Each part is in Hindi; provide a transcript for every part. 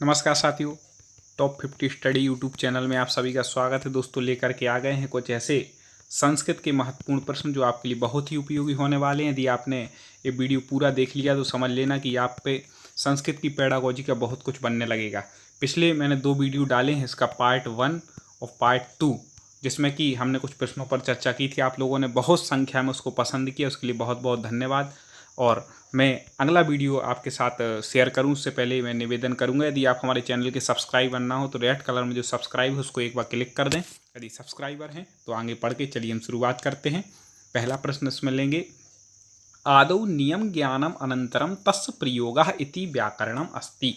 नमस्कार साथियों, टॉप 50 स्टडी यूट्यूब चैनल में आप सभी का स्वागत है। दोस्तों लेकर के आ गए हैं कुछ ऐसे संस्कृत के महत्वपूर्ण प्रश्न जो आपके लिए बहुत ही उपयोगी होने वाले हैं। यदि आपने ये वीडियो पूरा देख लिया तो समझ लेना कि आप पे संस्कृत की पेडागोजी का बहुत कुछ बनने लगेगा। पिछले मैंने 2 वीडियो डाले हैं, इसका पार्ट 1 और पार्ट 2, जिसमें कि हमने कुछ प्रश्नों पर चर्चा की थी। आप लोगों ने बहुत संख्या में उसको पसंद किया, उसके लिए बहुत बहुत धन्यवाद। और मैं अगला वीडियो आपके साथ शेयर करूं उससे पहले मैं निवेदन करूंगा, यदि आप हमारे चैनल के सब्सक्राइबर ना हो तो रेड कलर में जो सब्सक्राइब है उसको एक बार क्लिक कर दें। यदि सब्सक्राइबर हैं तो आगे पढ़ के चलिए हम शुरुआत करते हैं। पहला प्रश्न इसमें लेंगे, आदौ नियम ज्ञानम अनंतरम तस्य प्रयोगः इति व्याकरणम अस्ति।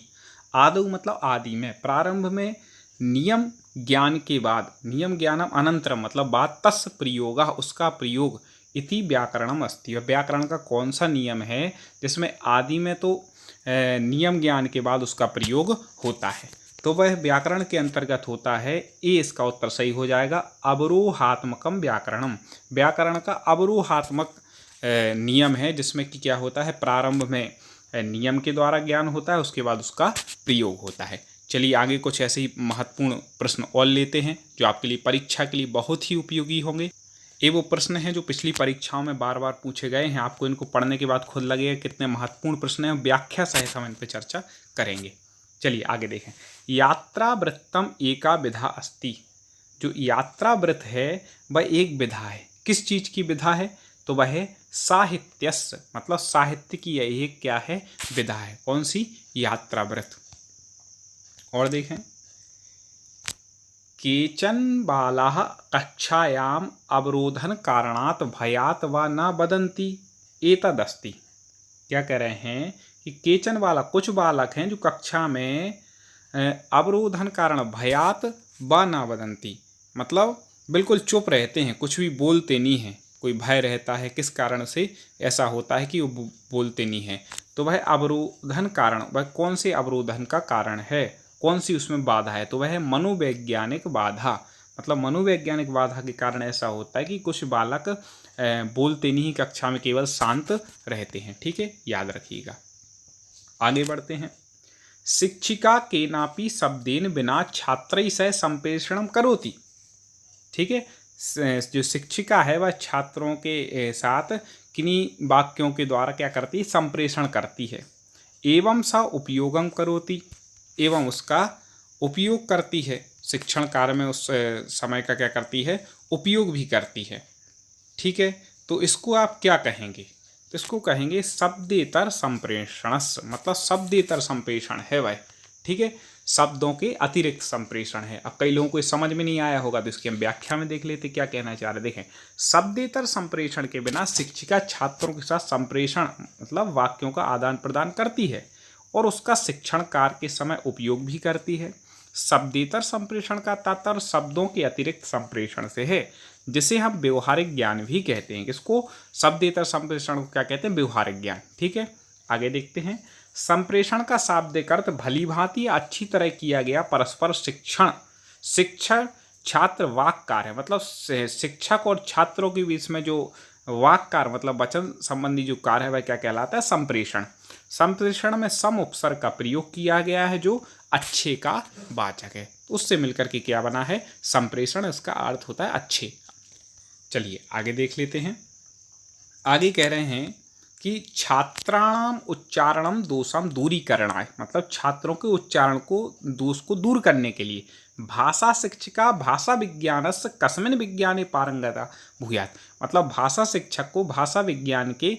आदौ मतलब आदि में, प्रारंभ में, नियम ज्ञान के बाद, नियम ज्ञानम अनंतरम मतलब बाद, तस्य प्रयोगः उसका प्रयोग, इति व्याकरणम अस्ति। और व्याकरण का कौन सा नियम है जिसमें आदि में तो नियम ज्ञान के बाद उसका प्रयोग होता है, तो वह व्याकरण के अंतर्गत होता है। ये इसका उत्तर सही हो जाएगा, अवरोहात्मकम व्याकरणम। व्याकरण का अवरोहात्मक नियम है जिसमें कि क्या होता है, प्रारंभ में नियम के द्वारा ज्ञान होता है, उसके बाद उसका प्रयोग होता है। चलिए आगे कुछ ऐसे ही महत्वपूर्ण प्रश्न और लेते हैं जो आपके लिए परीक्षा के लिए बहुत ही उपयोगी होंगे। ये वो प्रश्न हैं जो पिछली परीक्षाओं में बार बार पूछे गए हैं। आपको इनको पढ़ने के बाद खुद लगेगा कितने महत्वपूर्ण प्रश्न हैं। व्याख्या सहित हम इन पर चर्चा करेंगे। चलिए आगे देखें, यात्रा वृत्तम एका विधा अस्ति। जो यात्रा वृत्त है वह एक विधा है। किस चीज़ की विधा है, तो वह है साहित्यस्य, मतलब साहित्य की यह एक क्या है, विधा है। कौन सी, यात्रा वृत्त। और देखें, केचन बालाः कक्षायाम अवरोधन कारणात् भयात् व न वदन्ति एतदस्ति। क्या कह रहे हैं कि केचन वाला, कुछ बालक हैं जो कक्षा में अवरोधन कारण भयात् व न वदन्ति, मतलब बिल्कुल चुप रहते हैं, कुछ भी बोलते नहीं हैं। कोई भय रहता है, किस कारण से ऐसा होता है कि वो बोलते नहीं हैं, तो वह अवरोधन कारण, वह कौन से अवरोधन का कारण है, कौन सी उसमें बाधा है, तो वह है मनोवैज्ञानिक बाधा। मतलब मनोवैज्ञानिक बाधा के कारण ऐसा होता है कि कुछ बालक बोलते नहीं, कक्षा में केवल शांत रहते हैं। ठीक है, याद रखिएगा। आगे बढ़ते हैं, शिक्षिका केनापि शब्देन बिना छात्रैः सह संप्रेषणम करोति। ठीक है, जो शिक्षिका है वह छात्रों के साथ किन्हीं वाक्यों के द्वारा क्या करती है, संप्रेषण करती है। एवं सा उपयोगम करोति, एवं उसका उपयोग करती है। शिक्षण कार्य में उस समय का क्या करती है, उपयोग भी करती है। ठीक है, तो इसको आप क्या कहेंगे, तो इसको कहेंगे शब्देतर संप्रेषणस, मतलब शब्देतर संप्रेषण है वह। ठीक है, शब्दों के अतिरिक्त संप्रेषण है। अब कई लोगों को समझ में नहीं आया होगा तो इसकी हम व्याख्या में देख लेते क्या कहना चाह रहे। देखें, शब्देतर संप्रेषण के बिना शिक्षिका छात्रों के साथ संप्रेषण मतलब वाक्यों का आदान प्रदान करती है और उसका शिक्षण कार्य के समय उपयोग भी करती है। शब्देतर संप्रेषण का तात्पर्य शब्दों के अतिरिक्त संप्रेषण से है, जिसे हम व्यवहारिक ज्ञान भी कहते हैं। किसको, शब्देतर संप्रेषण को क्या कहते हैं, व्यवहारिक ज्ञान। ठीक है, आगे देखते हैं, संप्रेषण का शाब्दिक अर्थ भली भांति अच्छी तरह किया गया परस्पर शिक्षण। शिक्षक छात्र वाक कार्य, मतलब शिक्षक और छात्रों के बीच में जो वाक कार्य मतलब वचन संबंधी जो कार्य है वह क्या कहलाता है, संप्रेषण। संप्रेषण में सम उपसर्ग का प्रयोग किया गया है जो अच्छे का वाचक है, उससे मिलकर के क्या बना है, संप्रेषण। इसका अर्थ होता है अच्छे। चलिए आगे देख लेते हैं। आगे कह रहे हैं कि छात्राणाम उच्चारणम दोषम दूरीकरणाय, मतलब छात्रों के उच्चारण को दोष को दूर करने के लिए भाषा शिक्षिका भाषा विज्ञानस्य कस्मिन् विज्ञाने पारंगता भूयात्, मतलब भाषा शिक्षक को भाषा विज्ञान के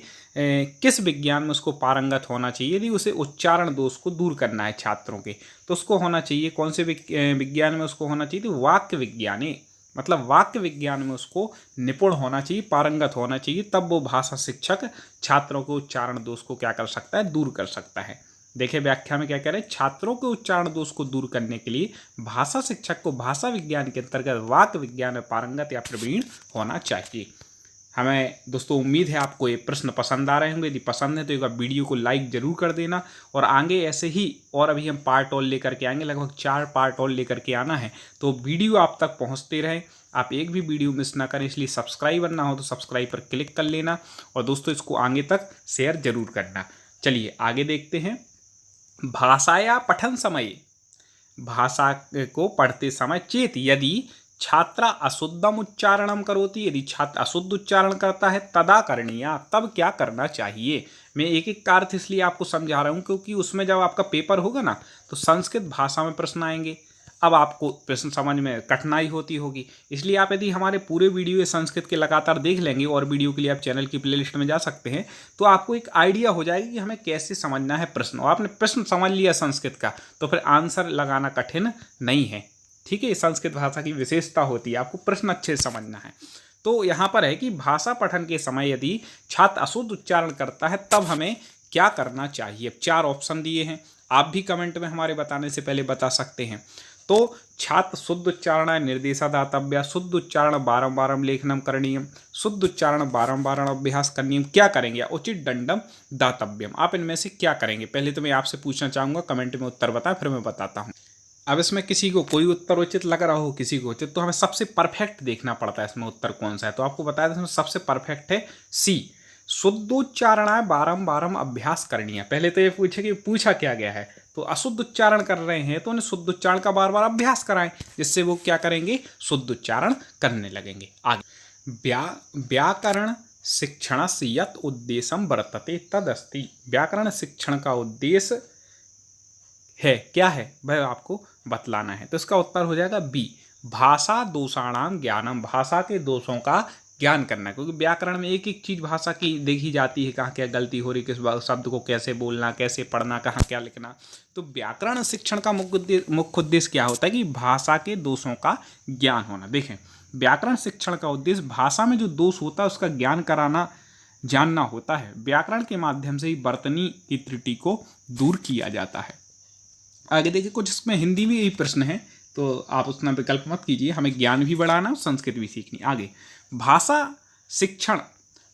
किस विज्ञान में उसको पारंगत होना चाहिए। यदि उसे उच्चारण दोष को दूर करना है छात्रों के, तो उसको होना चाहिए कौन से विज्ञान में उसको होना चाहिए, तो वाक्य विज्ञाने, मतलब वाक्य विज्ञान में उसको निपुण होना चाहिए, पारंगत होना चाहिए। तब वो भाषा शिक्षक छात्रों के उच्चारण दोष को क्या कर सकता है, दूर कर सकता है। देखिए व्याख्या में क्या कह रहे हैं, छात्रों के उच्चारण दोष को दूर करने के लिए भाषा शिक्षक को भाषा विज्ञान के अंतर्गत वाक्य विज्ञान में पारंगत या प्रवीण होना चाहिए। हमें दोस्तों उम्मीद है आपको ये प्रश्न पसंद आ रहे होंगे। यदि पसंद है तो एक बार वीडियो को लाइक जरूर कर देना, और आगे ऐसे ही और अभी हम पार्ट और लेकर के आएंगे, लगभग 4 पार्ट और लेकर के आना है, तो वीडियो आप तक पहुंचते रहे, आप एक भी वीडियो मिस ना करें। इसलिए सब्सक्राइबर ना हो तो सब्सक्राइब पर क्लिक कर लेना, और दोस्तों इसको आगे तक शेयर जरूर करना। चलिए आगे देखते हैं, भाषाया पठन समय भाषा को पढ़ते समय चेत यदि छात्रा अशुद्धम उच्चारणम करोति, यदि छात्र अशुद्ध उच्चारण करता है तदा करणीया, तब क्या करना चाहिए। मैं एक एक का अर्थ इसलिए आपको समझा रहा हूँ क्योंकि उसमें जब आपका पेपर होगा ना तो संस्कृत भाषा में प्रश्न आएंगे। अब आपको प्रश्न समझ में कठिनाई होती होगी, इसलिए आप यदि हमारे पूरे वीडियो संस्कृत के लगातार देख लेंगे और वीडियो के लिए आप चैनल की प्लेलिस्ट में जा सकते हैं, तो आपको एक आइडिया हो जाएगी कि हमें कैसे समझना है प्रश्न। और आपने प्रश्न समझ लिया संस्कृत का तो फिर आंसर लगाना कठिन नहीं है। ठीक है, संस्कृत भाषा की विशेषता होती है, आपको प्रश्न अच्छे से समझना है। तो यहाँ पर है कि भाषा पठन के समय यदि छात्र अशुद्ध उच्चारण करता है तब हमें क्या करना चाहिए। 4 ऑप्शन दिए हैं, आप भी कमेंट में हमारे बताने से पहले बता सकते हैं। तो छात्र शुद्ध उच्चारण निर्देशा दातव्य, शुद्ध उच्चारण बारंबारम लेखनम करणीयम, शुद्ध उच्चारण बारंबार अभ्यास करणीयम, क्या करेंगे, उचित दंडम दातव्यम। आप इनमें से क्या करेंगे, पहले तो मैं आपसे पूछना चाहूँगा, कमेंट में उत्तर बताएं, फिर मैं बताता हूँ। अब इसमें किसी को कोई उत्तर उचित लग रहा हो, किसी को उचित, तो हमें सबसे परफेक्ट देखना पड़ता है इसमें उत्तर कौन सा है। तो आपको बताया इसमें सबसे परफेक्ट है सी, शुद्धोच्चारणाय बारंबारम अभ्यास करनी है। पहले तो ये पूछे कि पूछा क्या गया है, तो अशुद्ध उच्चारण कर रहे हैं तो उन्हें शुद्ध उच्चारण का बार बार अभ्यास कराएं, जिससे वो क्या करेंगे, शुद्ध उच्चारण करने लगेंगे। आगे व्याकरण शिक्षण से यत उद्देश्यम वर्तते तदस्ति, व्याकरण शिक्षण का उद्देश्य है क्या है वह आपको बतलाना है। तो इसका उत्तर हो जाएगा बी, भाषा दोषाणाम ज्ञानम, भाषा के दोषों का ज्ञान करना। क्योंकि व्याकरण में एक एक चीज़ भाषा की देखी जाती है, कहाँ क्या गलती हो रही, किस शब्द को कैसे बोलना, कैसे पढ़ना, कहाँ क्या लिखना। तो व्याकरण शिक्षण का मुख्य उद्देश्य क्या होता है कि भाषा के दोषों का ज्ञान होना। देखें, व्याकरण शिक्षण का उद्देश्य भाषा में जो दोष होता है उसका ज्ञान कराना, जानना होता है। व्याकरण के माध्यम से ही वर्तनी की त्रुटि को दूर किया जाता है। आगे देखिए, कुछ इसमें हिंदी में यही प्रश्न है, तो आप उतना विकल्प मत कीजिए, हमें ज्ञान भी बढ़ाना, संस्कृत भी सीखनी। आगे, भाषा शिक्षण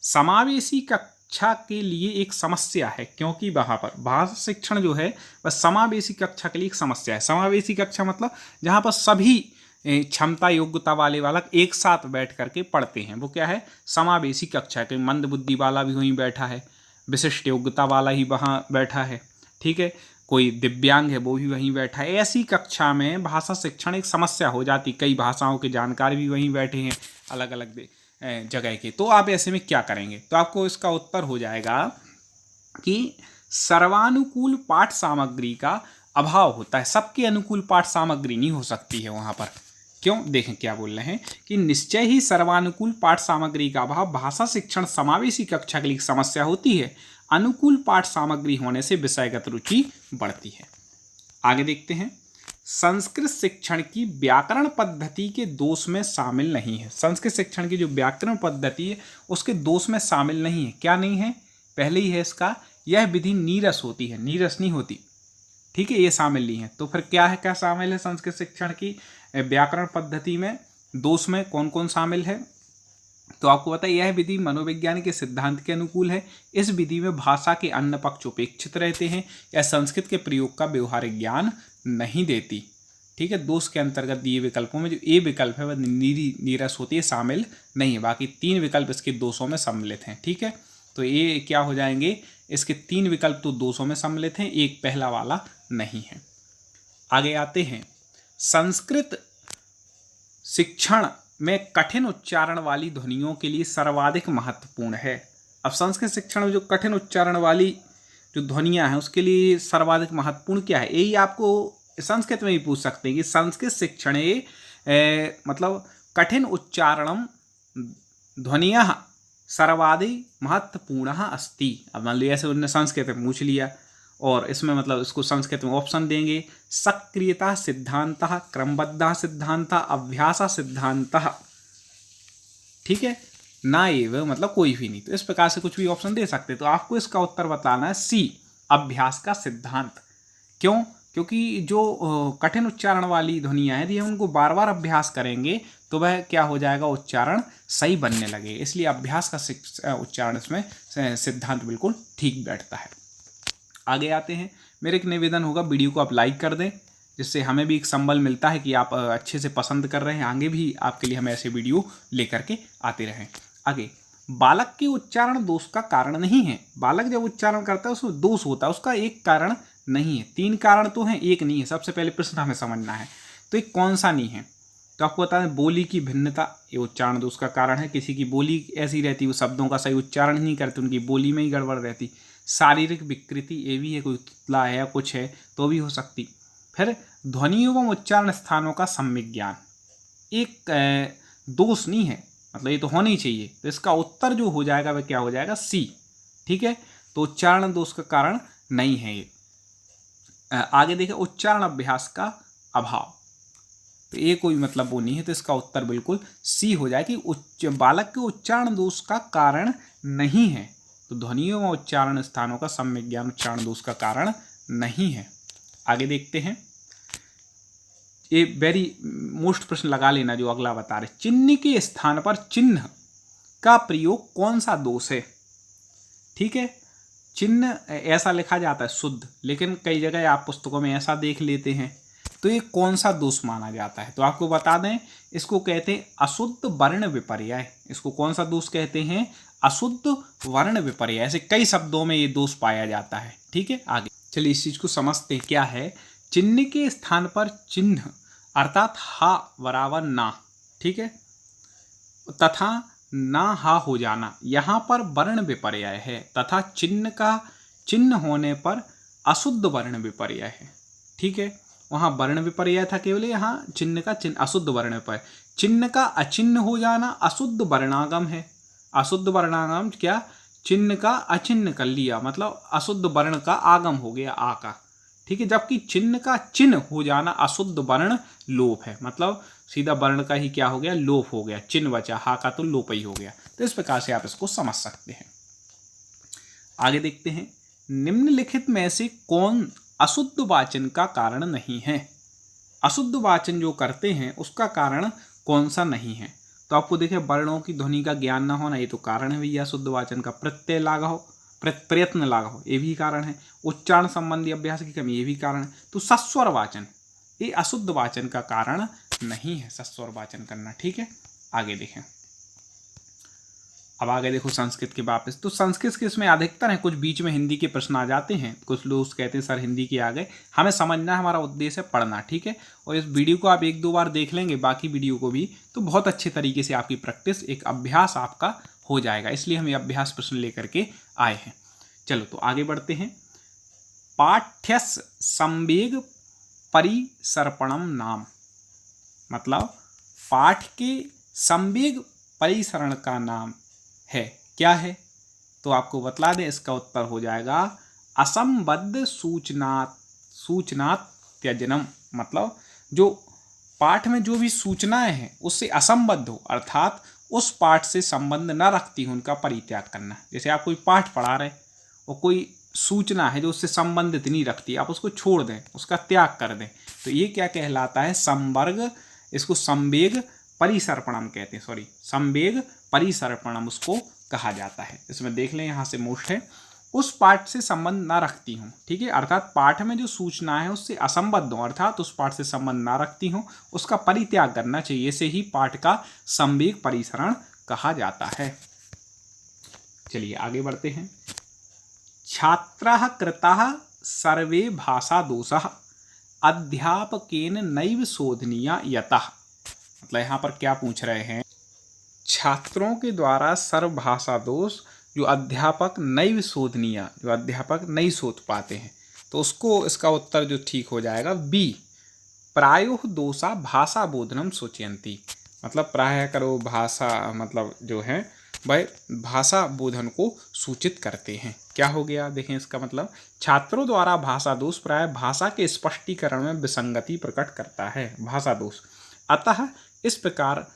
समावेशी कक्षा के लिए एक समस्या है, क्योंकि वहाँ पर भाषा शिक्षण जो है वह समावेशी कक्षा के लिए एक समस्या है। समावेशी कक्षा मतलब जहाँ पर सभी क्षमता योग्यता वाले बालक एक साथ बैठ करके पढ़ते हैं, वो क्या है, समावेशी कक्षा के। मंद बुद्धि वाला भी वहीं बैठा है, विशिष्ट योग्यता वाला ही वहाँ बैठा है, ठीक है, कोई दिव्यांग है वो भी वहीं बैठा है। ऐसी कक्षा में भाषा शिक्षण एक समस्या हो जाती, कई भाषाओं के जानकार भी वहीं बैठे हैं अलग अलग जगह के। तो आप ऐसे में क्या करेंगे, तो आपको इसका उत्तर हो जाएगा कि सर्वानुकूल पाठ सामग्री का अभाव होता है। सबके अनुकूल पाठ सामग्री नहीं हो सकती है वहाँ पर। क्यों, देखें क्या बोल रहे हैं कि निश्चय ही सर्वानुकूल पाठ सामग्री का अभाव भाषा शिक्षण समावेशी कक्षा के लिए समस्या होती है। अनुकूल पाठ सामग्री होने से विषयगत रुचि बढ़ती है। आगे देखते हैं, संस्कृत शिक्षण की व्याकरण पद्धति के दोष में शामिल नहीं है। संस्कृत शिक्षण की जो व्याकरण पद्धति है उसके दोष में शामिल नहीं है। क्या नहीं है, पहले ही है इसका, यह विधि नीरस होती है, नीरस नहीं होती, ठीक है, ये शामिल नहीं है। तो फिर क्या है, क्या शामिल है संस्कृत शिक्षण की व्याकरण पद्धति में, दोष में कौन कौन शामिल है। तो आपको पता है, यह विधि मनोविज्ञान के सिद्धांत के अनुकूल है। इस विधि में भाषा के अन्य पक्ष उपेक्षित रहते हैं, या संस्कृत के प्रयोग का व्यवहारिक ज्ञान नहीं देती। ठीक है, दोष के अंतर्गत दिए विकल्पों में जो ए विकल्प है वह नीरस होती है, शामिल नहीं है। बाकी 3 विकल्प इसके दोषों में सम्मिलित हैं। ठीक है, तो ये क्या हो जाएंगे, इसके 3 विकल्प तो दोषों में सम्मिलित हैं, एक पहला वाला नहीं है। आगे आते हैं, संस्कृत शिक्षण में कठिन उच्चारण वाली ध्वनियों के लिए सर्वाधिक महत्वपूर्ण है। अब संस्कृत शिक्षण में जो कठिन उच्चारण वाली जो ध्वनियाँ हैं उसके लिए सर्वाधिक महत्वपूर्ण क्या है, यही आपको संस्कृत में ही पूछ सकते हैं कि संस्कृत शिक्षण मतलब कठिन उच्चारणम ध्वनियाँ सर्वाधिक महत्वपूर्ण अस्ति। अब मान लिया ऐसे उन्होंने संस्कृत में पूछ लिया और इसमें मतलब इसको संस्कृत में ऑप्शन देंगे, सक्रियता सिद्धांत, क्रमबद्ध सिद्धांत, अभ्यास सिद्धांत। ठीक है ना, ये मतलब कोई भी नहीं, तो इस प्रकार से कुछ भी ऑप्शन दे सकते। तो आपको इसका उत्तर बताना है सी, अभ्यास का सिद्धांत। क्यों, क्योंकि जो कठिन उच्चारण वाली ध्वनियाँ हैं यदि हम उनको बार बार अभ्यास करेंगे तो वह क्या हो जाएगा, उच्चारण सही बनने लगे। इसलिए अभ्यास का उच्चारण इसमें सिद्धांत बिल्कुल ठीक बैठता है। आगे आते हैं, मेरे एक निवेदन होगा, वीडियो को आप लाइक कर दें, जिससे हमें भी एक संबल मिलता है कि आप अच्छे से पसंद कर रहे हैं, आगे भी आपके लिए हम ऐसे वीडियो लेकर के आते रहें। आगे, बालक के उच्चारण दोष का कारण नहीं है। बालक जब उच्चारण करता है उसमें दोष होता है, उसका एक कारण नहीं है। 3 कारण तो हैं, एक नहीं है। सबसे पहले प्रश्न हमें समझना है, तो एक कौन सा नहीं है? तो आपको बता दें, बोली की भिन्नता ये उच्चारण दोष का कारण है। किसी की बोली ऐसी रहती, वो शब्दों का सही उच्चारण नहीं करते, उनकी बोली में ही गड़बड़ रहती। शारीरिक विकृति ये भी है, कोई तुतला है या कुछ है तो भी हो सकती। फिर ध्वनि एवं उच्चारण स्थानों का सम्यक ज्ञान एक दोष नहीं है, मतलब ये तो होना ही चाहिए। तो इसका उत्तर जो हो जाएगा वह क्या हो जाएगा? सी। ठीक है, तो उच्चारण दोष का कारण नहीं है ये। आगे देखें, उच्चारण अभ्यास का अभाव, तो ये कोई मतलब वो नहीं है, तो इसका उत्तर बिल्कुल सी हो जाए कि बालक के उच्चारण दोष का कारण नहीं है। तो ध्वनियों व उच्चारण स्थानों का सम्यक ज्ञान उच्चारण दोष का कारण नहीं है। आगे देखते हैं, ये वेरी मोस्ट प्रश्न लगा लेना जो अगला बता रहे, चिन्ह के स्थान पर चिन्ह का प्रयोग कौन सा दोष है? ठीक है, चिन्ह ऐसा लिखा जाता है शुद्ध, लेकिन कई जगह आप पुस्तकों में ऐसा देख लेते हैं, तो ये कौन सा दोष माना जाता है? तो आपको बता दें, इसको कहते हैं अशुद्ध वर्ण विपर्यय। इसको कौन सा दोष कहते हैं? अशुद्ध वर्ण विपर्यय। ऐसे कई शब्दों में ये दोष पाया जाता है। ठीक है, आगे चलिए इस चीज को समझते हैं क्या है। चिन्ह के स्थान पर चिन्ह अर्थात हा बराबर ना, ठीक है, तथा ना हा हो जाना, यहाँ पर वर्ण विपर्यय है, तथा चिन्ह का चिन्ह होने पर अशुद्ध वर्ण विपर्यय है। ठीक है, वहाँ वर्ण विपर्यय था केवल, यहाँ चिन्ह का चिन्ह अशुद्ध वर्ण विपर्यय। चिन्ह का अचिन्ह हो जाना अशुद्ध वर्णागम है। अशुद्ध वर्णागम क्या? चिन्ह का अचिन्ह कर लिया, मतलब अशुद्ध वर्ण का आगम हो गया आ का। ठीक है, जबकि चिन्ह का चिन्ह हो जाना अशुद्ध वर्ण लोप है, मतलब सीधा वर्ण का ही क्या हो गया? लोप हो गया। चिन्ह बचा, हा का तो लोप ही हो गया। तो इस प्रकार से आप इसको समझ सकते हैं। आगे देखते हैं, निम्नलिखित में से कौन अशुद्ध वाचन का कारण नहीं है? अशुद्ध वाचन जो करते हैं उसका कारण कौन सा नहीं है? तो आपको देखिए, वर्णों की ध्वनि का ज्ञान न होना ये तो कारण है भैया अशुद्ध वाचन का। प्रत्यय लागा हो, प्रयत्न लागा हो, ये भी कारण है। उच्चारण संबंधी अभ्यास की कमी, ये भी कारण है। तो सस्वर वाचन ये अशुद्ध वाचन का कारण नहीं है, सस्वर वाचन करना। ठीक है, आगे देखें। अब आगे देखो संस्कृत के वापस। तो संस्कृत के इसमें अधिकतर है, कुछ बीच में हिंदी के प्रश्न आ जाते हैं। कुछ लोग कहते हैं सर हिंदी के आ गए, हमें समझना, हमारा उद्देश्य है पढ़ना। ठीक है, और इस वीडियो को आप 1-2 बार देख लेंगे, बाकी वीडियो को भी, तो बहुत अच्छे तरीके से आपकी प्रैक्टिस, एक अभ्यास आपका हो जाएगा। इसलिए हम ये अभ्यास प्रश्न लेकर के आए हैं। चलो तो आगे बढ़ते हैं। पाठ्यस संवेग परिसर्पणम नाम, मतलब पाठ के संवेग परिसरण का नाम है, क्या है? तो आपको बतला दें, इसका उत्तर हो जाएगा असंबद्ध सूचनात् त्यजनम। मतलब जो पाठ में जो भी सूचनाएं हैं उससे असंबद्ध हो, अर्थात उस पाठ से संबंध न रखती हो, उनका परित्याग करना। जैसे आप कोई पाठ पढ़ा रहे और कोई सूचना है जो उससे संबंधित नहीं रखती, आप उसको छोड़ दें, उसका त्याग कर दें, तो ये क्या कहलाता है? संवर्ग। इसको संवेग परिसर्पणम कहते हैं, सॉरी, संवेग परिसर्पणम उसको कहा जाता है। इसमें देख लें, यहाँ से मोस्ट है, उस पाठ से संबंध ना रखती हूँ। ठीक है, अर्थात पाठ में जो सूचना है उससे असंबद्ध हो, अर्थात उस पाठ से संबंध ना रखती हूँ, उसका परित्याग करना चाहिए, से ही पाठ का संवेग परिसरण कहा जाता है। चलिए आगे बढ़ते हैं। छात्राः कृताः सर्वे भाषा दोषाः अध्यापकेन नैव शोधनीया यतः। मतलब यहाँ पर क्या पूछ रहे हैं? छात्रों के द्वारा सर्व भाषा दोष जो अध्यापक नैव शोधनीय, जो अध्यापक नहीं शोध पाते हैं, तो उसको, इसका उत्तर जो ठीक हो जाएगा बी, प्रायोः दोषा भाषा बोधनम सूचयन्ति। मतलब प्राय करो भाषा, मतलब जो है वह भाषा बोधन को सूचित करते हैं। क्या हो गया? देखें, इसका मतलब छात्रों द्वारा भाषा दोष प्राय भाषा के स्पष्टीकरण में विसंगति प्रकट करता है, भाषा दोष। अतः इस प्रकार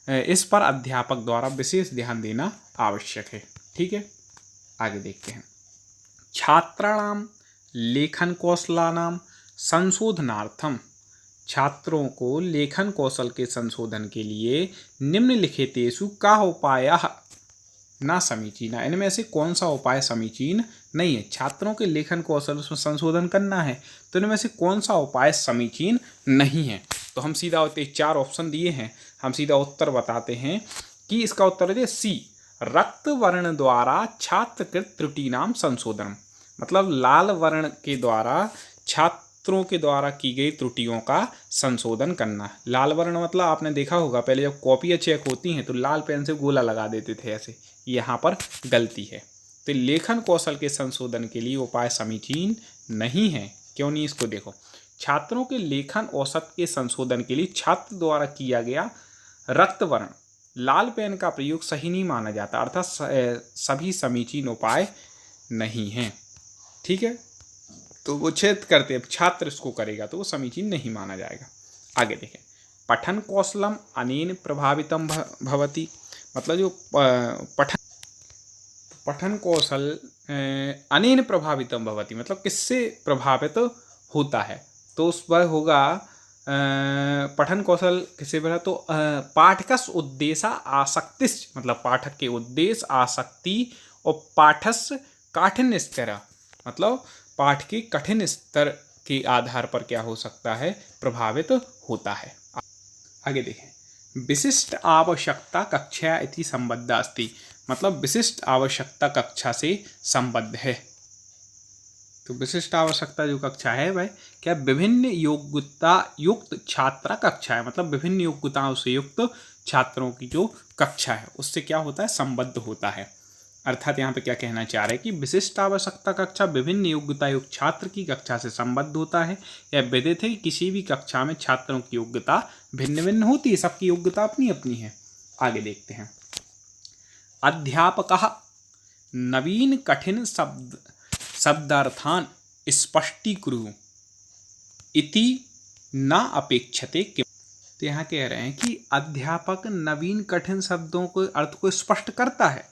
इस पर अध्यापक द्वारा विशेष ध्यान देना आवश्यक है। ठीक है, आगे देखते हैं। छात्राणाम लेखन कौशलानाम संशोधनार्थम, छात्रों को लेखन कौशल के संशोधन के लिए निम्नलिखितेषु का उपाय ना समीचीन, इनमें से कौन सा उपाय समीचीन नहीं है? छात्रों के लेखन कौशल उसमें संशोधन करना है, तो इनमें से कौन सा उपाय समीचीन नहीं है? तो हम सीधा होते 4 ऑप्शन दिए हैं, हम सीधा उत्तर बताते हैं कि इसका उत्तर है सी, रक्त वर्ण द्वारा छात्रकृत त्रुटि नाम संशोधन। मतलब लाल वर्ण के द्वारा छात्रों के द्वारा की गई त्रुटियों का संशोधन करना। लाल वर्ण मतलब आपने देखा होगा पहले जब कॉपियाँ चेक होती हैं तो लाल पेन से गोला लगा देते थे ऐसे, यहाँ पर गलती है। तो लेखन कौशल के संशोधन के लिए उपाय समीचीन नहीं है। क्यों नहीं, इसको देखो। छात्रों के लेखन औसत के संशोधन के लिए छात्र द्वारा किया गया रक्त वर्ण लाल पेन का प्रयोग सही नहीं माना जाता, अर्थात सभी समीचीन उपाय नहीं हैं। ठीक है, तो वो छेद करते छात्र इसको करेगा तो वो समीचीन नहीं माना जाएगा। आगे देखें, पठन कौशलम अनेन प्रभावितम भवति, मतलब जो पठन कौशल अनेन प्रभावितम भवति मतलब किससे प्रभावित होता है, तो उस पर होगा पठन कौशल किसे बना, तो पाठकस उद्देश्य आसक्तिश, मतलब पाठक के उद्देश्य, आसक्ति और पाठस काठिन्य स्तर, मतलब पाठ के कठिन स्तर के आधार पर क्या हो सकता है, प्रभावित होता है। आगे देखें, विशिष्ट आवश्यकता कक्षा इति संबद्ध अस्ति, मतलब विशिष्ट आवश्यकता कक्षा से संबद्ध है। तो विशिष्ट आवश्यकता जो कक्षा है वह क्या, विभिन्न योग्यता युक्त छात्र कक्षा है, मतलब विभिन्न योग्यताओं से युक्त छात्रों की जो कक्षा है उससे क्या होता है, संबद्ध होता है। अर्थात यहाँ पे क्या कहना चाह रहे हैं कि विशिष्ट आवश्यकता कक्षा विभिन्न योग्यता युक्त छात्र की कक्षा से संबद्ध होता है। यह विदित है कि किसी भी कक्षा में छात्रों की योग्यता भिन्न भिन्न होती है, सबकी योग्यता अपनी अपनी है। आगे देखते हैं, अध्यापकः नवीन कठिन शब्दार्थान स्पष्टीकुरु इति न अपेक्षते। तो यहाँ कह रहे हैं कि अध्यापक नवीन कठिन शब्दों के अर्थ को स्पष्ट करता है,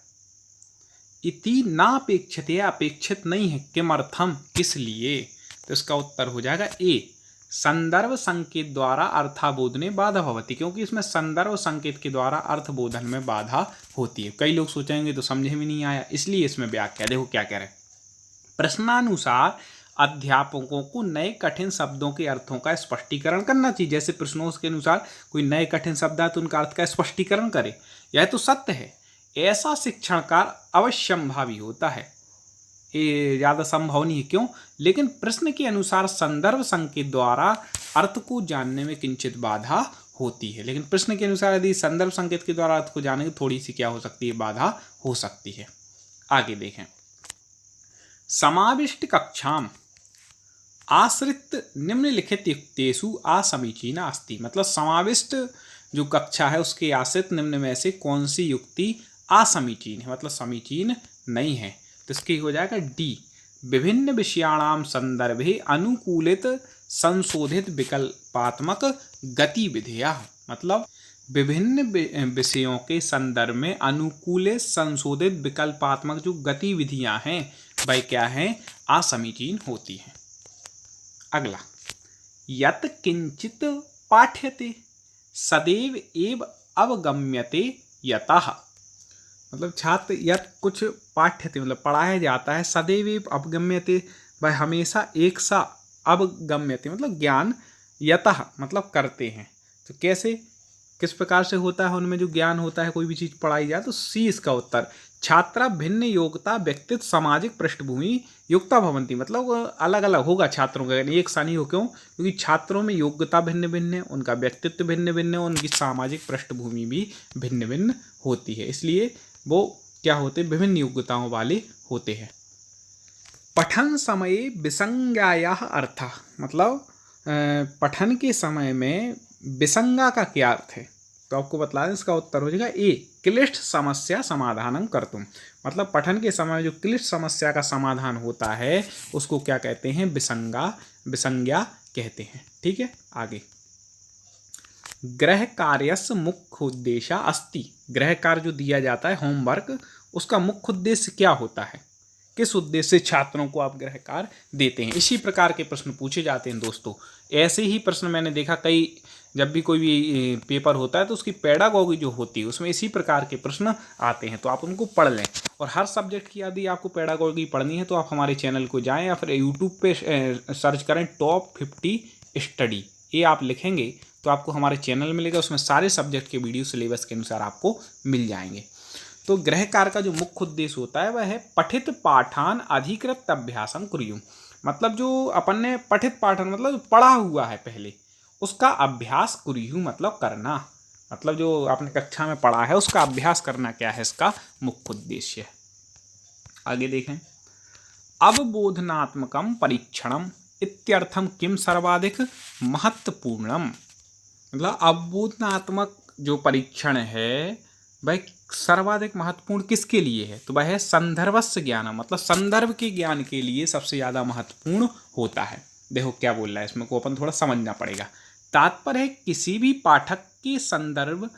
इति ना अपेक्षते, अपेक्षित नहीं है, किमर्थम, किस लिए। तो इसका उत्तर हो जाएगा ए, संदर्भ संकेत द्वारा अर्थाबोधने बाधा भवति, क्योंकि इसमें संदर्भ संकेत के द्वारा अर्थबोधन में बाधा होती है। कई लोग सोचेंगे तो समझे में नहीं आया, इसलिए इसमें व्याख्या देखो क्या कह रहे हैं, प्रश्नानुसार अध्यापकों को नए कठिन शब्दों के अर्थों का स्पष्टीकरण करना चाहिए। जैसे प्रश्नों के अनुसार कोई नए कठिन शब्द है तो उनका अर्थ का स्पष्टीकरण करे, यह तो सत्य है। ऐसा शिक्षण कार्य अवश्यंभावी होता है, ये ज़्यादा संभव नहीं है। क्यों, लेकिन प्रश्न के अनुसार संदर्भ संकेत द्वारा अर्थ को जानने में किंचित बाधा होती है। लेकिन प्रश्न के अनुसार यदि संदर्भ संकेत के द्वारा अर्थ को जानने की थोड़ी सी क्या हो सकती है, बाधा हो सकती है। आगे देखें, समाविष्ट कक्षाम आश्रित निम्नलिखित युक्तेषु असमीचीना अस्ति, मतलब समाविष्ट जो कक्षा है उसके आश्रित निम्न में से कौन सी युक्ति असमीचीन है, मतलब समीचीन नहीं है। तो इसकी हो जाएगा डी, विभिन्न विषयाणाम संदर्भे अनुकूलित संशोधित विकल्पात्मक गतिविधियां, मतलब विभिन्न विषयों के संदर्भ में अनुकूलित संशोधित विकल्पात्मक जो गतिविधियां हैं वह क्या हैं, असमीचीन होती हैं। अगला, यत किंचित पाठ्यते सदैव एव अवगम्यते यतः, मतलब छात्र यत कुछ पाठ्यते मतलब पढ़ाया जाता है, सदैव एव अवगम्यते वह हमेशा एक सा, अवगम्यते मतलब ज्ञान, यतः मतलब करते हैं। तो कैसे, किस प्रकार से होता है, उनमें जो ज्ञान होता है कोई भी चीज़ पढ़ाई जाए, तो सी इसका उत्तर। छात्रा भिन्न योग्यता व्यक्तित्व सामाजिक पृष्ठभूमि युक्ता भवंती, मतलब अलग अलग होगा छात्रों का, एक सा नहीं हो। क्यों, क्योंकि छात्रों में योग्यता भिन्न भिन्न है, उनका व्यक्तित्व भिन्न भिन्न है, उनकी सामाजिक पृष्ठभूमि भी भिन्न भिन्न होती है, इसलिए वो क्या होते, विभिन्न योग्यताओं वाले होते हैं। पठन समय विसंज्ञायाः अर्थः, मतलब पठन के समय में विसंज्ञा का क्या अर्थ है, तो आपको बतला दें, इसका उत्तर हो जाएगा ए, क्लिष्ट समस्या समाधानं कर्तुम, मतलब पठन के समय जो क्लिष्ट समस्या का समाधान होता है उसको क्या कहते हैं, विसंज्ञा कहते हैं। ठीक है, आगे, गृह कार्यस्य मुख्य उद्देश्य अस्ति, गृह कार्य जो दिया जाता है होमवर्क, उसका मुख्य उद्देश्य क्या होता है, किस उद्देश्य से छात्रों को आप गृह कार्य देते हैं। इसी प्रकार के प्रश्न पूछे जाते हैं दोस्तों। ऐसे ही प्रश्न मैंने देखा कई, जब भी कोई भी पेपर होता है तो उसकी पेडागॉजी जो होती है उसमें इसी प्रकार के प्रश्न आते हैं, तो आप उनको पढ़ लें। और हर सब्जेक्ट की यदि आपको पेडागॉजी पढ़नी है तो आप हमारे चैनल को जाएं या फिर यूट्यूब पे सर्च करें टॉप 50 स्टडी, ये आप लिखेंगे तो आपको हमारे चैनल मिलेगा, उसमें सारे सब्जेक्ट के वीडियो सिलेबस के अनुसार आपको मिल जाएंगे। तो गृह कार्य का जो मुख्य उद्देश्य होता है वह है पठित पाठान अधिकृत अभ्यासम कुर्युम। मतलब जो अपन ने पठित पाठन मतलब पढ़ा हुआ है पहले, उसका अभ्यास कुर्यु मतलब करना। मतलब जो आपने कक्षा में पढ़ा है उसका अभ्यास करना क्या है इसका मुख्य उद्देश्य। आगे देखें, अवबोधनात्मकम परीक्षणम इत्यर्थम किम सर्वाधिक महत्वपूर्णम। मतलब अवबोधनात्मक जो परीक्षण है वह सर्वाधिक महत्वपूर्ण किसके लिए है, तो वह है संदर्भस्य ज्ञान, मतलब संदर्भ के ज्ञान के लिए सबसे ज़्यादा महत्वपूर्ण होता है। देखो क्या बोल रहा है इसमें, को अपन थोड़ा समझना पड़ेगा। तात्पर्य है किसी भी पाठक के संदर्भ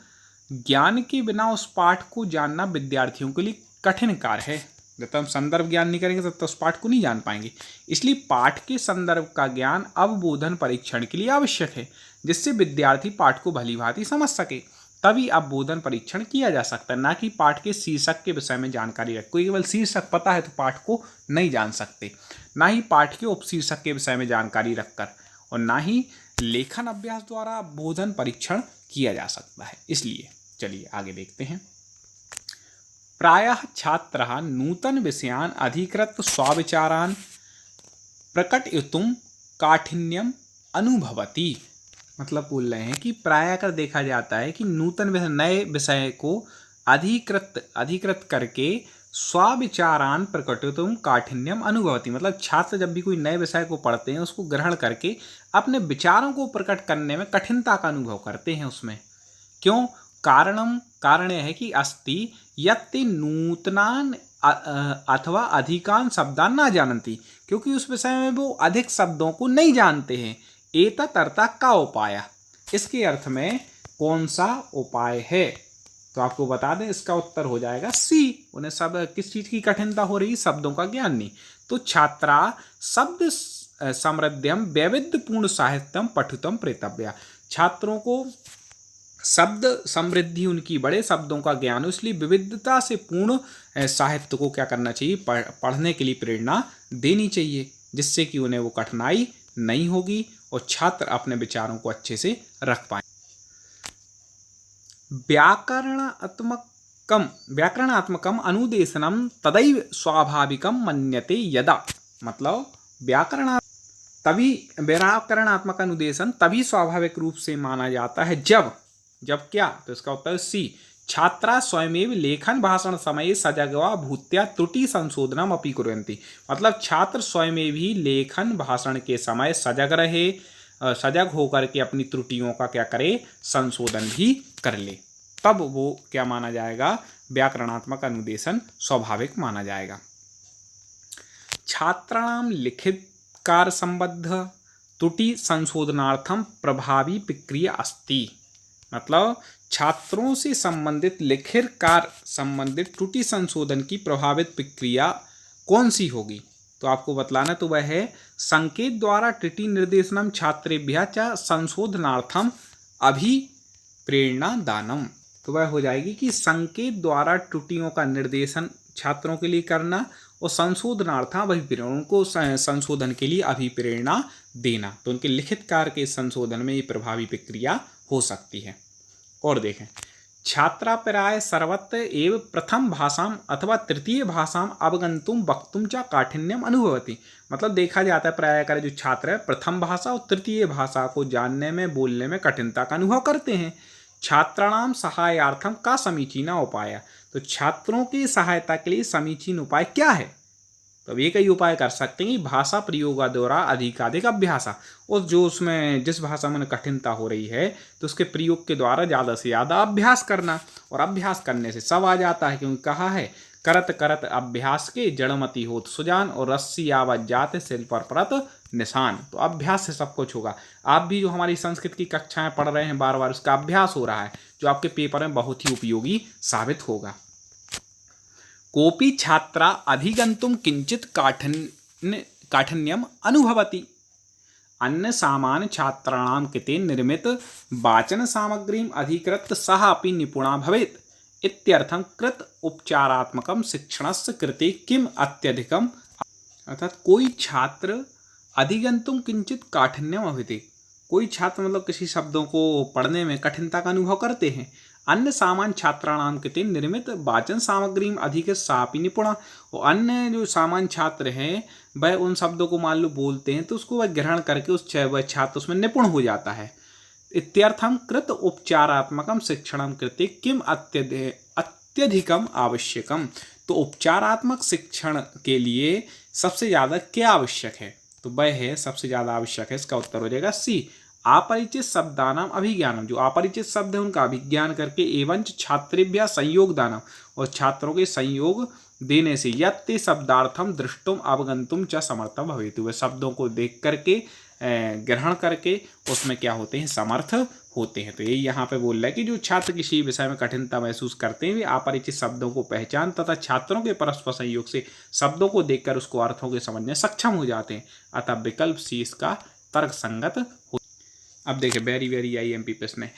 ज्ञान के बिना उस पाठ को जानना विद्यार्थियों के लिए कठिन कार्य है। जब तक हम संदर्भ ज्ञान नहीं करेंगे तब तक उस पाठ को नहीं जान पाएंगे। इसलिए पाठ के संदर्भ का ज्ञान अवबोधन परीक्षण के लिए आवश्यक है, जिससे विद्यार्थी पाठ को भली भांति समझ सके। तभी अवबोधन परीक्षण किया जा सकता है, ना कि पाठ के शीर्षक के विषय में जानकारी रख। कोई केवल शीर्षक पता है तो पाठ को नहीं जान सकते, ना ही पाठ के उपशीर्षक के विषय में जानकारी रखकर, और ना ही लेखन अभ्यास द्वारा अवबोधन परीक्षण किया जा सकता है। इसलिए चलिए आगे देखते हैं। प्रायः छात्रः नूतन विषयान् अधिकृत्य स्वविचारान् प्रकटयितुं काठिन्यम अनुभवति। मतलब बोल रहे हैं कि प्रायः कर देखा जाता है कि नूतन विषय नए विषय को अधिकृत करके स्वाविचारान प्रकटितुम काठिन्यम अनुभवति। मतलब छात्र जब भी कोई नए विषय को पढ़ते हैं उसको ग्रहण करके अपने विचारों को प्रकट करने में कठिनता का अनुभव करते हैं उसमें। क्यों? कारण यह है कि अस्ति यत्ते नूतनान अथवा अधिकांश शब्दान ना जानती, क्योंकि उस विषय में वो अधिक शब्दों को नहीं जानते हैं। एतत् अर्था का उपाय, इसके अर्थ में कौन सा उपाय है, तो आपको बता दें इसका उत्तर हो जाएगा सी। उन्हें सब किस चीज की कठिनता हो रही, शब्दों का ज्ञान नहीं। तो छात्रा शब्द समृद्ध्यम वैविध्यपूर्ण साहित्यम पठितम प्रेतव्या। छात्रों को शब्द समृद्धि उनकी बड़े शब्दों का ज्ञान हो, इसलिए विविधता से पूर्ण साहित्य को क्या करना चाहिए, पढ़ने के लिए प्रेरणा देनी चाहिए, जिससे कि उन्हें वो कठिनाई नहीं होगी और छात्र अपने विचारों को अच्छे से रख पाए। व्याकरणात्मकम अनुदेशनम तदैव स्वाभाविकम मन्यते यदा। मतलब व्याकरणात्मक अनुदेशन तभी स्वाभाविक रूप से माना जाता है जब क्या, तो इसका उत्तर सी। छात्रा स्वयमेव लेखन भाषण समय सजगवा भूत्या त्रुटि संशोधनम अपि कुर्वन्ति। मतलब छात्र स्वयमेव ही लेखन भाषण के समय सजग होकर के अपनी त्रुटियों का क्या करे, संशोधन भी कर ले, तब वो क्या माना जाएगा, व्याकरणात्मक अनुदेशन स्वाभाविक माना जाएगा। छात्राणाम लिखित कार्य संबद्ध त्रुटि संशोधनार्थम प्रभावी प्रक्रिया अस्ति। मतलब छात्रों से संबंधित लिखित कार्य संबंधित त्रुटि संशोधन की प्रभावित प्रक्रिया कौन सी होगी, तो आपको बतलाना तो वह है संकेत द्वारा त्रुटि निर्देशनम छात्रेभ्यः च संशोधनार्थम अभिप्रेरणा दानम। तो वह हो जाएगी कि संकेत द्वारा त्रुटियों का निर्देशन छात्रों के लिए करना और संशोधनार्थम अभिप्रेरणा, उनको संशोधन के लिए अभिप्रेरणा देना। तो उनके लिखित कार्य के संशोधन में ये प्रभावी प्रक्रिया हो सकती है। और देखें, छात्रा प्राय सर्वत्र एव प्रथम भाषाम अथवा तृतीय भाषाम अवगंतुम वक्तुम च काठिन्यम अनुभवति। मतलब देखा जाता है प्राय कर जो छात्र है प्रथम भाषा और तृतीय भाषा को जानने में बोलने में कठिनता का अनुभव करते हैं। छात्राणाम सहायार्थम का समीचीन उपाय। तो छात्रों की सहायता के लिए समीचीन उपाय क्या है, तो अब ये कई उपाय कर सकते हैं कि भाषा प्रयोग द्वारा अधिकाधिक अभ्यास, और जो उसमें जिस भाषा में कठिनता हो रही है तो उसके प्रयोग के द्वारा ज़्यादा से ज़्यादा अभ्यास करना, और अभ्यास करने से सब आ जाता है, क्योंकि कहा है करत करत अभ्यास के जड़मति होत सुजान और रस्सी आवत जाते सिल पर परत निशान। तो अभ्यास से सब कुछ होगा। आप भी जो हमारी संस्कृत की कक्षाएं पढ़ रहे हैं बार बार उसका अभ्यास हो रहा है, जो आपके पेपर में बहुत ही उपयोगी साबित होगा। कोपि छात्रा अधिगंतुम किंचित काठिन्यम अनुभवति अन्य सामान्य छात्राणां कृते निर्मित वाचन सामग्रीम अधिकृत्य सः अपि निपुणा भवेत् इत्यर्थं कृत उपचारात्मकम शिक्षणस्य कृते किम अत्यधिकम। अर्थात कोई छात्र अधिगंतुम किंचित काठिन्यम अनुभवति, कोई छात्र मतलब किसी शब्दों को पढ़ने में कठिनता का अनुभव करते हैं। अन्य सामान्य छात्राणाम कृते निर्मित वाचन सामग्री में अधिक सापि निपुणा। और अन्य जो सामान्य छात्र हैं वह उन शब्दों को मान लो बोलते हैं तो उसको वह ग्रहण करके वह छात्र उसमें निपुण हो जाता है। इत्यर्थम कृत उपचारात्मकम शिक्षणम कृते किम अत्यधिकम आवश्यकम। तो उपचारात्मक शिक्षण के लिए सबसे ज़्यादा क्या आवश्यक है, तो वह है सबसे ज़्यादा आवश्यक है, इसका उत्तर हो जाएगा सी, अपरिचित शब्दानाम अभिज्ञानम। जो अपरिचित शब्द है उनका अभिज्ञान करके, एवं छात्रेभ्यः संयोग दानम, और छात्रों के संयोग देने से, यत्ते शब्दार्थम दृष्टुम अवगंतुम च समर्थम भवेतु। वे शब्दों को देख करके ग्रहण करके उसमें क्या होते हैं, समर्थ होते हैं। तो यही यहाँ पे बोल रहा है कि जो छात्र किसी विषय में कठिनता महसूस करते हैं वे अपरिचित शब्दों को पहचान तथा छात्रों के परस्पर संयोग से शब्दों को देखकर उसको अर्थों के समझने सक्षम हो जाते हैं। अतः विकल्प सी इसका तर्क संगत हो। अब देखिए वेरी वेरी IMP प्रश्न है,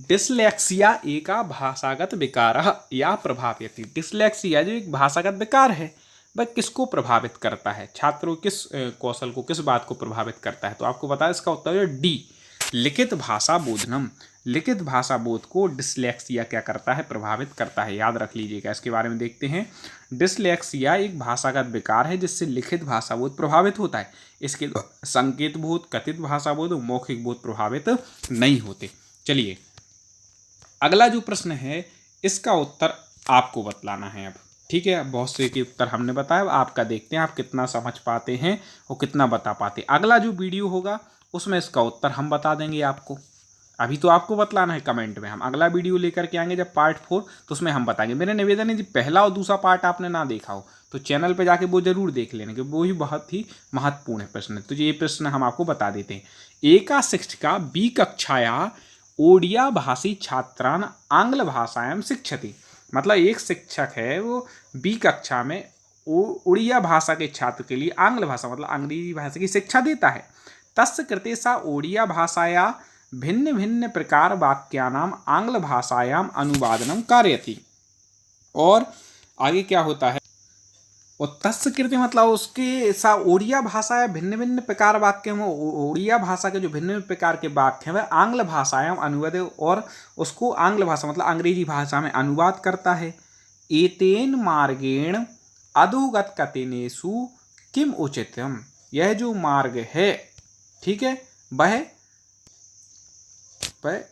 डिसलेक्सिया एक भाषागत विकार या प्रभावयति। डिसलेक्सिया जो एक भाषागत विकार है वह किसको प्रभावित करता है, छात्रों किस कौशल को, किस बात को प्रभावित करता है। तो आपको बताया इसका उत्तर है डी, लिखित भाषा बोधनम। लिखित भाषा बोध को डिसलेक्सिया क्या करता है, प्रभावित करता है। याद रख लीजिएगा, इसके बारे में देखते हैं। डिसलेक्सिया एक भाषागत विकार है जिससे लिखित भाषा बोध प्रभावित होता है। इसके संकेत बोध, कथित भाषा बोध, मौखिक बोध प्रभावित नहीं होते। चलिए अगला जो प्रश्न है इसका उत्तर आपको बतलाना है अब, ठीक है। बहुत से के उत्तर हमने बताया, आपका देखते हैं आप कितना समझ पाते हैं और कितना बता पाते। अगला जो वीडियो होगा उसमें इसका उत्तर हम बता देंगे आपको। अभी तो आपको बतलाना है कमेंट में, हम अगला वीडियो लेकर के आएंगे जब पार्ट 4, तो उसमें हम बताएंगे। मेरा निवेदन है जी पहला और दूसरा पार्ट आपने ना देखा हो तो चैनल पे जाके वो जरूर देख लेने, क्योंकि वो ही बहुत ही महत्वपूर्ण है प्रश्न। तो ये प्रश्न हम आपको बता देते हैं। एका शिक्षिका बी कक्षाया ओडिया भाषी छात्रान आंग्ल भाषायां शिक्षति। मतलब एक शिक्षक है वो बी कक्षा में उड़िया भाषा के छात्र के लिए आंग्ल भाषा मतलब अंग्रेजी भाषा की शिक्षा देता है। तस्य कृते सा ओडिया भाषाया भिन्न भिन्न प्रकार वाक्यानाम आंग्ल भाषायाम अनुवादनम कारयति। और आगे क्या होता है, और तस्य कृते मतलब उसके सा ओडिया भाषा भिन्न भिन्न प्रकार वाक्य में, ओडिया भाषा के जो भिन्न भिन्न प्रकार के वाक्य हैं वह आंग्ल भाषायाम अनुवाद, और उसको आंग्ल भाषा मतलब अंग्रेजी भाषा में अनुवाद करता है। एतेन मार्गेण अधोगत कथनेषु किम उचितम। यह जो मार्ग है, ठीक है, वह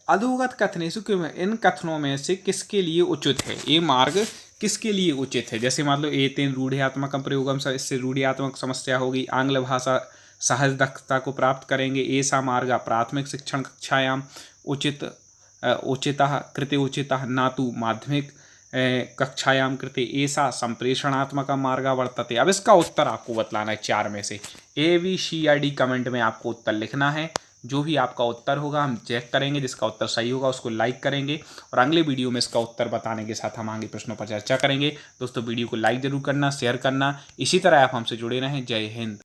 अधोगत कथनेषु किम, इन कथनों में से किसके लिए उचित है, ये मार्ग किसके लिए उचित है। जैसे मान लो एतेन रूढ़ियात्मक प्रयोगम, इससे रूढ़ियात्मक समस्या होगी। आंग्ल भाषा सहज दक्षता को प्राप्त करेंगे। ऐसा मार्ग प्राथमिक शिक्षण कक्षायाम उचितः कृते उचितः न तो माध्यमिक कक्षायाम कृते ऐसा संप्रेषणात्मक मार्ग वर्तते। अब इसका उत्तर आपको बतलाना है 4 में से, ABCD कमेंट में आपको उत्तर लिखना है। जो भी आपका उत्तर होगा हम चेक करेंगे, जिसका उत्तर सही होगा उसको लाइक करेंगे और अगले वीडियो में इसका उत्तर बताने के साथ हम आगे प्रश्नों पर चर्चा करेंगे। दोस्तों वीडियो को लाइक जरूर करना, शेयर करना। इसी तरह आप हमसे जुड़े रहें। जय हिंद।